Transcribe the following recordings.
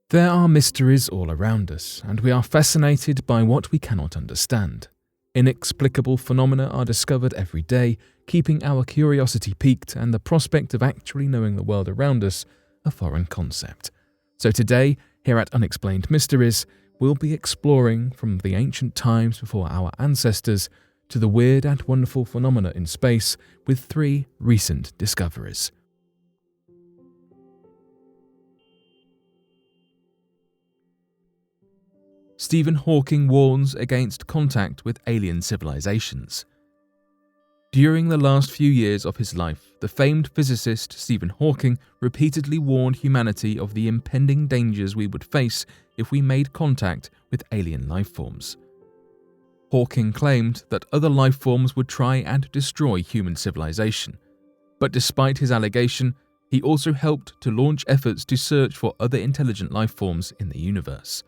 There are mysteries all around us, and we are fascinated by what we cannot understand. Inexplicable phenomena are discovered every day, keeping our curiosity piqued and the prospect of actually knowing the world around us a foreign concept. So today, here at Unexplained Mysteries, we'll be exploring from the ancient times before our ancestors to the weird and wonderful phenomena in space with 3 recent discoveries. Stephen Hawking warns against contact with alien civilizations. During the last few years of his life, the famed physicist Stephen Hawking repeatedly warned humanity of the impending dangers we would face if we made contact with alien lifeforms. Hawking claimed that other lifeforms would try and destroy human civilization, but despite his allegation, he also helped to launch efforts to search for other intelligent lifeforms in the universe.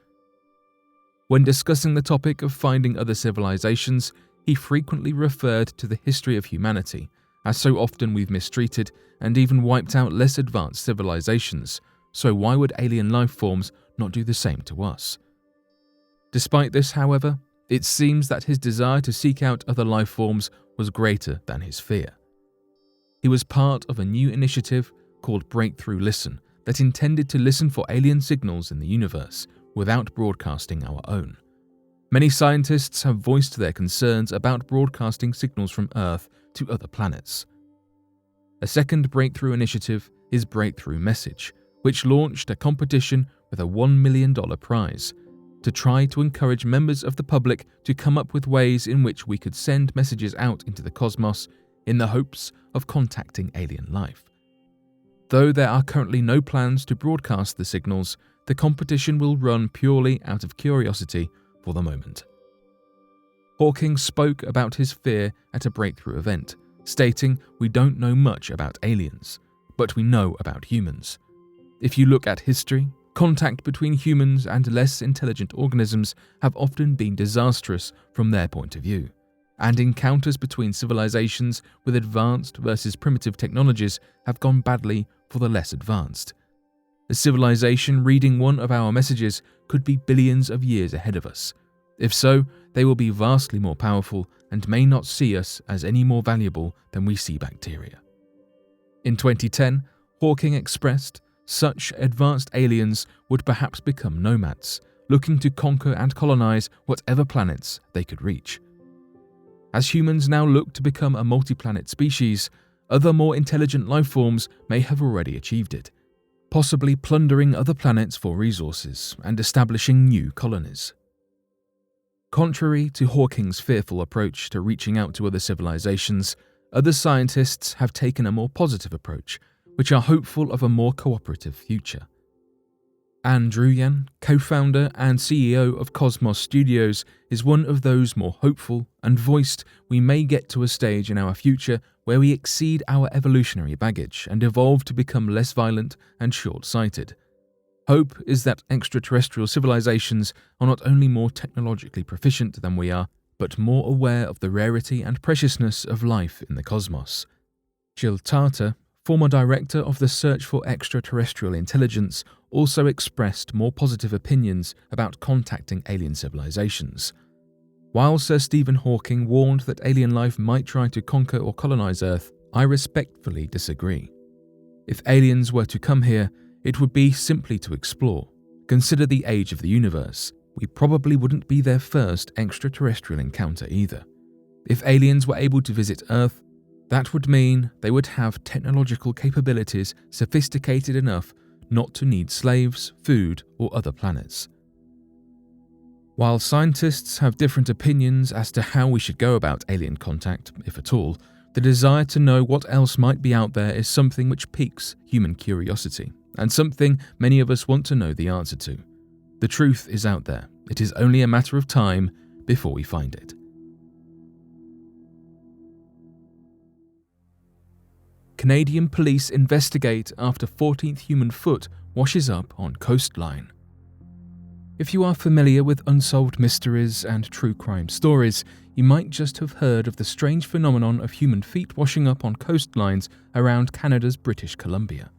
When discussing the topic of finding other civilizations, he frequently referred to the history of humanity, as so often we've mistreated and even wiped out less advanced civilizations, so why would alien life forms not do the same to us? Despite this, however, it seems that his desire to seek out other life forms was greater than his fear. He was part of a new initiative called Breakthrough Listen that intended to listen for alien signals in the universe without broadcasting our own. Many scientists have voiced their concerns about broadcasting signals from Earth to other planets. A second breakthrough initiative is Breakthrough Message, which launched a competition with a $1 million prize to try to encourage members of the public to come up with ways in which we could send messages out into the cosmos in the hopes of contacting alien life. Though there are currently no plans to broadcast the signals, the competition will run purely out of curiosity for the moment. Hawking spoke about his fear at a breakthrough event, stating, "We don't know much about aliens, but we know about humans. If you look at history, contact between humans and less intelligent organisms have often been disastrous from their point of view, and encounters between civilizations with advanced versus primitive technologies have gone badly for the less advanced. A civilization reading one of our messages could be billions of years ahead of us. If so, they will be vastly more powerful and may not see us as any more valuable than we see bacteria." In 2010, Hawking expressed such advanced aliens would perhaps become nomads, looking to conquer and colonize whatever planets they could reach. As humans now look to become a multi-planet species, other more intelligent life forms may have already achieved it, possibly plundering other planets for resources and establishing new colonies. Contrary to Hawking's fearful approach to reaching out to other civilizations, other scientists have taken a more positive approach, which are hopeful of a more cooperative future. Anne Druyan, co-founder and CEO of Cosmos Studios, is one of those more hopeful and voiced we may get to a stage in our future where we exceed our evolutionary baggage and evolve to become less violent and short-sighted. Hope is that extraterrestrial civilizations are not only more technologically proficient than we are, but more aware of the rarity and preciousness of life in the cosmos. Jill Tarter, former director of the Search for Extraterrestrial Intelligence, also expressed more positive opinions about contacting alien civilizations. While Sir Stephen Hawking warned that alien life might try to conquer or colonize Earth, I respectfully disagree. If aliens were to come here, it would be simply to explore. Consider the age of the universe. We probably wouldn't be their first extraterrestrial encounter either. If aliens were able to visit Earth, that would mean they would have technological capabilities sophisticated enough not to need slaves, food, or other planets. While scientists have different opinions as to how we should go about alien contact, if at all, the desire to know what else might be out there is something which piques human curiosity, and something many of us want to know the answer to. The truth is out there. It is only a matter of time before we find it. Canadian police investigate after 14th human foot washes up on coastline. If you are familiar with unsolved mysteries and true crime stories, you might just have heard of the strange phenomenon of human feet washing up on coastlines around Canada's British Columbia.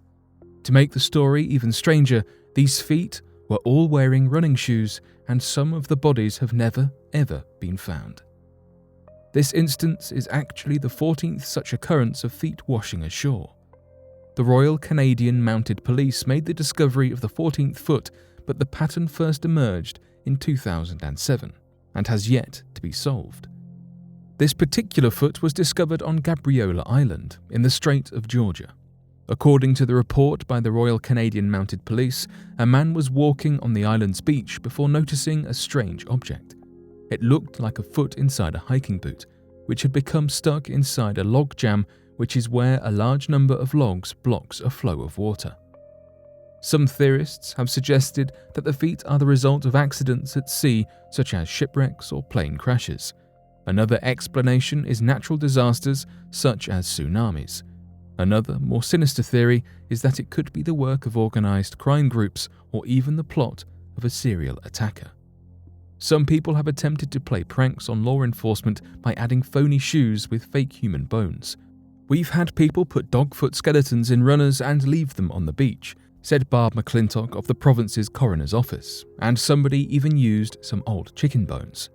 To make the story even stranger, these feet, were all wearing running shoes, and some of the bodies have never, ever been found. This instance is actually the 14th such occurrence of feet washing ashore. The Royal Canadian Mounted Police made the discovery of the 14th foot, but the pattern first emerged in 2007 and has yet to be solved. This particular foot was discovered on Gabriola Island in the Strait of Georgia. According to the report by the Royal Canadian Mounted Police, a man was walking on the island's beach before noticing a strange object. It looked like a foot inside a hiking boot, which had become stuck inside a log jam, which is where a large number of logs blocks a flow of water. Some theorists have suggested that the feet are the result of accidents at sea, such as shipwrecks or plane crashes. Another explanation is natural disasters, such as tsunamis. Another, more sinister theory is that it could be the work of organized crime groups or even the plot of a serial attacker. Some people have attempted to play pranks on law enforcement by adding phony shoes with fake human bones. "We've had people put dog-foot skeletons in runners and leave them on the beach," said Barb McClintock of the province's coroner's office, and somebody even used some old chicken bones.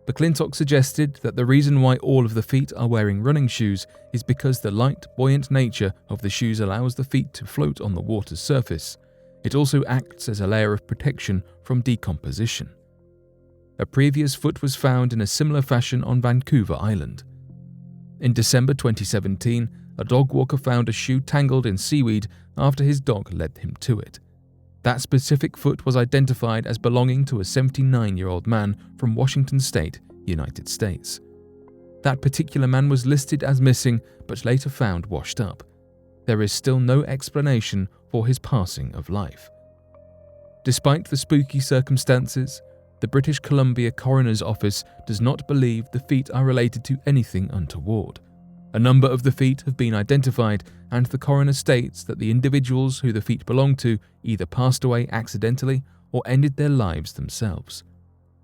McClintock suggested that the reason why all of the feet are wearing running shoes is because the light, buoyant nature of the shoes allows the feet to float on the water's surface. It also acts as a layer of protection from decomposition. A previous foot was found in a similar fashion on Vancouver Island. In December 2017, a dog walker found a shoe tangled in seaweed after his dog led him to it. That specific foot was identified as belonging to a 79-year-old man from Washington State, United States. That particular man was listed as missing but later found washed up. There is still no explanation for his passing of life. Despite the spooky circumstances, the British Columbia Coroner's Office does not believe the feet are related to anything untoward. A number of the feet have been identified, and the coroner states that the individuals who the feet belong to either passed away accidentally or ended their lives themselves.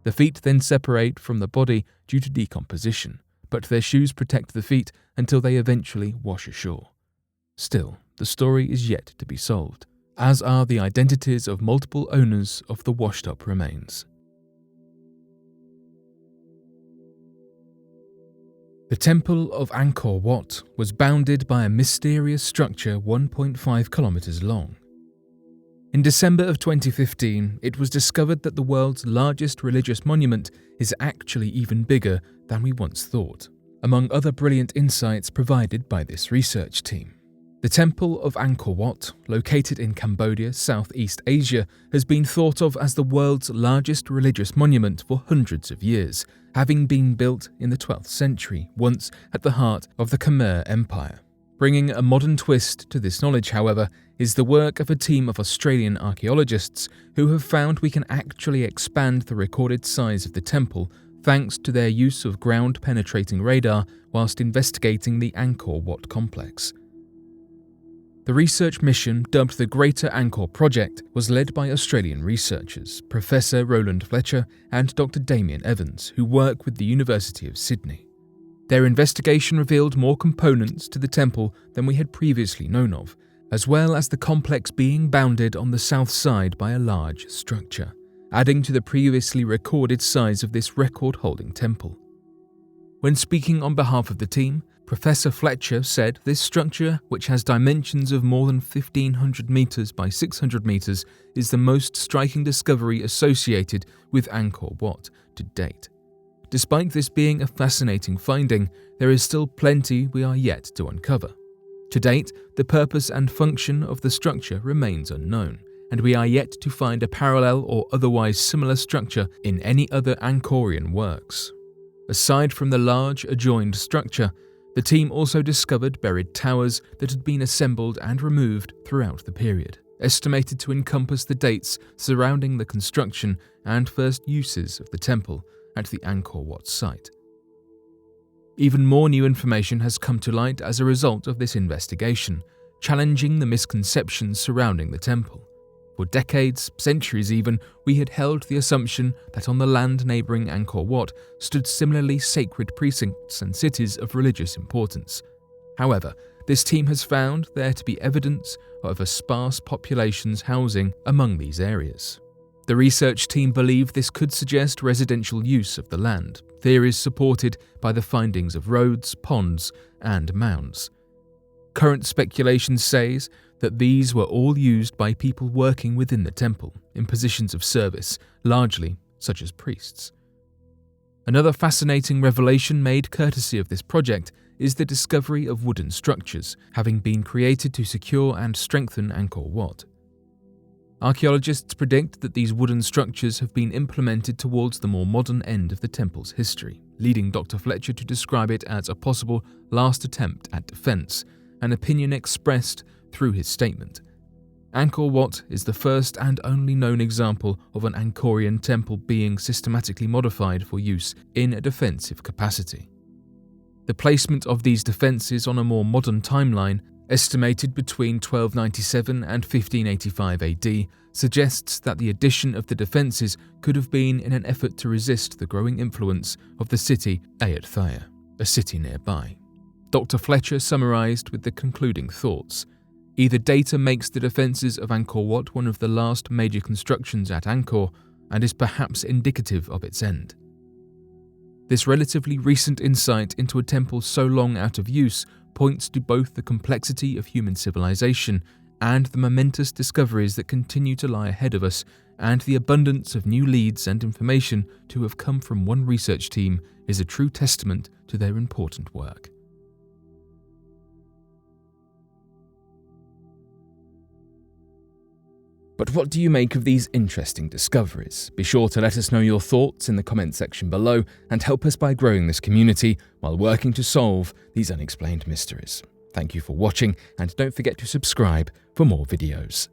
The feet then separate from the body due to decomposition, but their shoes protect the feet until they eventually wash ashore. Still, the story is yet to be solved, as are the identities of multiple owners of the washed-up remains. The Temple of Angkor Wat was bounded by a mysterious structure 1.5 kilometers long. In December of 2015, it was discovered that the world's largest religious monument is actually even bigger than we once thought, among other brilliant insights provided by this research team. The Temple of Angkor Wat, located in Cambodia, Southeast Asia, has been thought of as the world's largest religious monument for hundreds of years, having been built in the 12th century, once at the heart of the Khmer Empire. Bringing a modern twist to this knowledge, however, is the work of a team of Australian archaeologists who have found we can actually expand the recorded size of the temple thanks to their use of ground-penetrating radar whilst investigating the Angkor Wat complex. The research mission, dubbed the Greater Angkor Project, was led by Australian researchers, Professor Roland Fletcher and Dr. Damien Evans, who work with the University of Sydney. Their investigation revealed more components to the temple than we had previously known of, as well as the complex being bounded on the south side by a large structure, adding to the previously recorded size of this record-holding temple. When speaking on behalf of the team, Professor Fletcher said this structure, which has dimensions of more than 1,500 meters by 600 meters, is the most striking discovery associated with Angkor Wat to date. Despite this being a fascinating finding, there is still plenty we are yet to uncover. To date, the purpose and function of the structure remains unknown, and we are yet to find a parallel or otherwise similar structure in any other Angkorian works. Aside from the large adjoined structure, the team also discovered buried towers that had been assembled and removed throughout the period, estimated to encompass the dates surrounding the construction and first uses of the temple at the Angkor Wat site. Even more new information has come to light as a result of this investigation, challenging the misconceptions surrounding the temple. For decades, centuries even, we had held the assumption that on the land neighbouring Angkor Wat stood similarly sacred precincts and cities of religious importance. However, this team has found there to be evidence of a sparse population's housing among these areas. The research team believe this could suggest residential use of the land, theories supported by the findings of roads, ponds, and mounds. Current speculation says that these were all used by people working within the temple in positions of service, largely such as priests. Another fascinating revelation made courtesy of this project is the discovery of wooden structures having been created to secure and strengthen Angkor Wat. Archaeologists predict that these wooden structures have been implemented towards the more modern end of the temple's history, leading Dr. Fletcher to describe it as a possible last attempt at defense, an opinion expressed through his statement. Angkor Wat is the first and only known example of an Angkorian temple being systematically modified for use in a defensive capacity. The placement of these defences on a more modern timeline, estimated between 1297 and 1585 AD, suggests that the addition of the defences could have been in an effort to resist the growing influence of the city Ayutthaya, a city nearby. Dr. Fletcher summarised with the concluding thoughts. Either data makes the defences of Angkor Wat one of the last major constructions at Angkor and is perhaps indicative of its end. This relatively recent insight into a temple so long out of use points to both the complexity of human civilization and the momentous discoveries that continue to lie ahead of us, and the abundance of new leads and information to have come from one research team is a true testament to their important work. But what do you make of these interesting discoveries? Be sure to let us know your thoughts in the comment section below and help us by growing this community while working to solve these unexplained mysteries. Thank you for watching, and don't forget to subscribe for more videos.